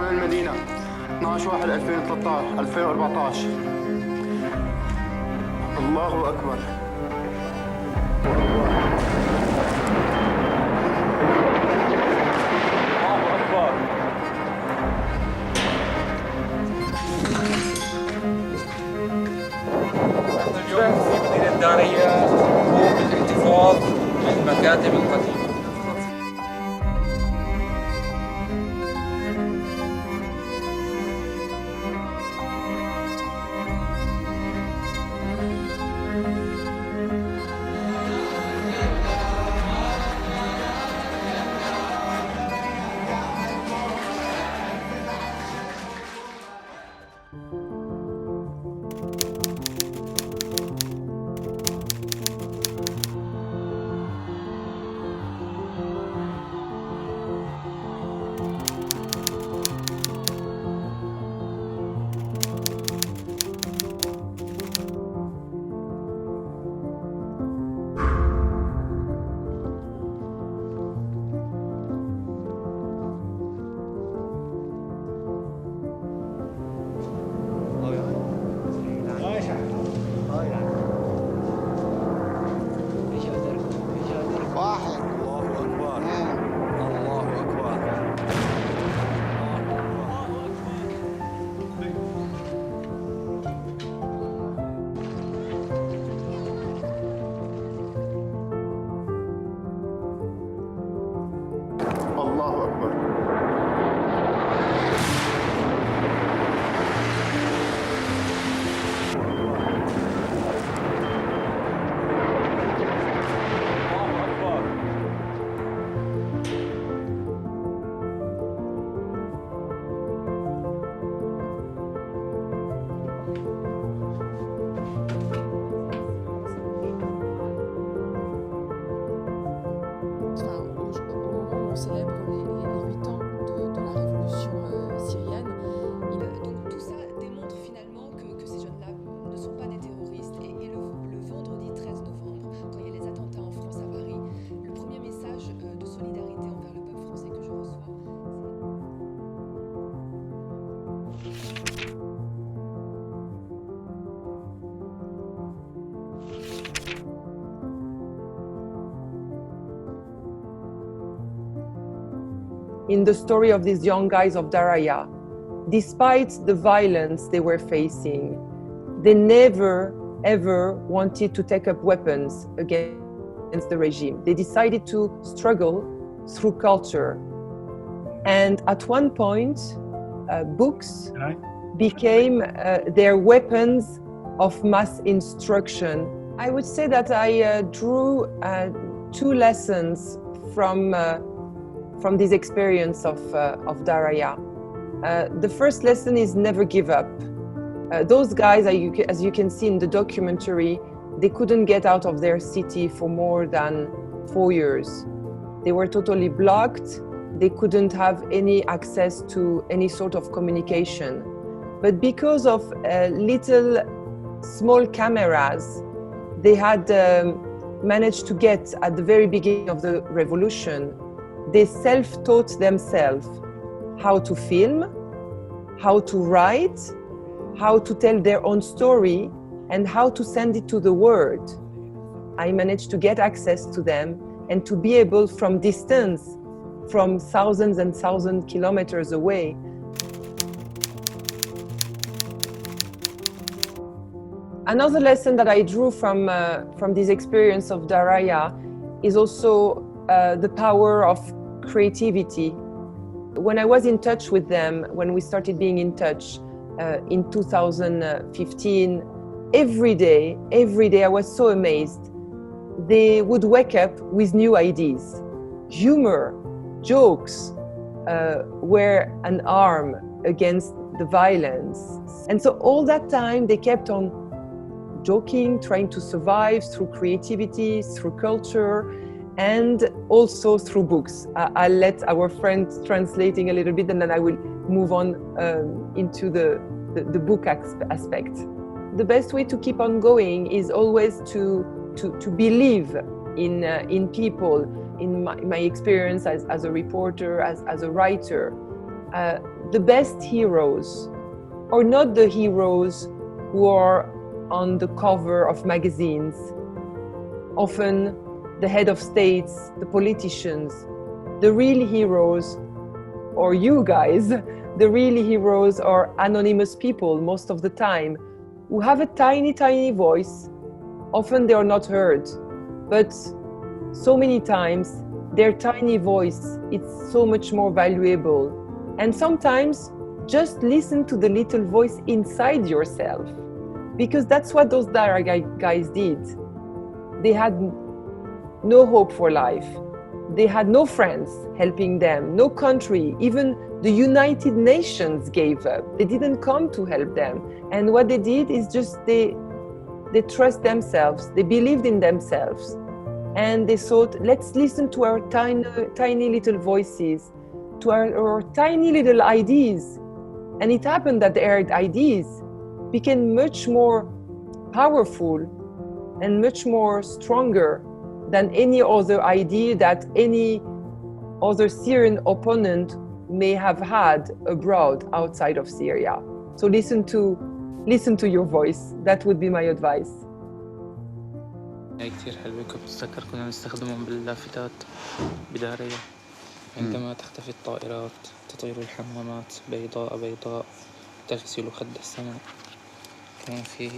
أمام المدينة 12/1/2013 الله أكبر. اليوم في مدينة داريا نقوم بالاحتفاظ بالمكاتب القديمة. الله أكبر. On célèbre les 8 ans de la révolution syrienne. Donc tout ça démontre finalement que ces jeunes-là ne sont pas des terroristes. Et le vendredi 13 novembre, quand il y a les attentats en France à Paris, le premier message de solidarité envers le peuple français que je reçois, in the story of these young guys of Daraya, despite the violence they were facing, they never, ever wanted to take up weapons against the regime. They decided to struggle through culture. And at one point, books became their weapons of mass instruction. I would say that I drew two lessons from this experience of Daraya. The first lesson is never give up. Those guys, as you can see in the documentary, they couldn't get out of their city for more than 4 years. They were totally blocked. They couldn't have any access to any sort of communication. But because of little small cameras, they had managed to get at the very beginning of the revolution. They self-taught themselves how to film, how to write, how to tell their own story, and how to send it to the world. I managed to get access to them and to be able, from distance, from thousands and thousands kilometers away. Another lesson that I drew from this experience of Daraya is also the power of creativity. When I was in touch with them, when we started being in touch in 2015, every day I was so amazed. They would wake up with new ideas. Humor, jokes were an arm against the violence. And so all that time they kept on joking, trying to survive through creativity, through culture, and also through books. I'll let our friend translating a little bit, and then I will move on into the book aspect. The best way to keep on going is always to believe in people. In my experience as a reporter, as a writer, the best heroes are not the heroes who are on the cover of magazines, often the head of states, the politicians. The real heroes are you guys. The real heroes are anonymous people most of the time who have a tiny, tiny voice. Often they are not heard, but so many times their tiny voice is so much more valuable. And sometimes just listen to the little voice inside yourself, because that's what those Daraa guys did. They had no hope for life. They had no friends helping them, no country, even the United Nations gave up. They didn't come to help them. And what they did is just they trust themselves, they believed in themselves. And they thought, let's listen to our tiny little voices, to our tiny little ideas. And it happened that their ideas became much more powerful and much more stronger than any other idea that any other Syrian opponent may have had abroad outside of Syria. So listen to your voice. That would be my advice. كتير حلوة. كنت بتذكر كنا نستخدمهم باللافتات بدارية عندما تختفي الطائرات تطير الحمامات بيضاء بيضاء تغسل خد السماء. كان في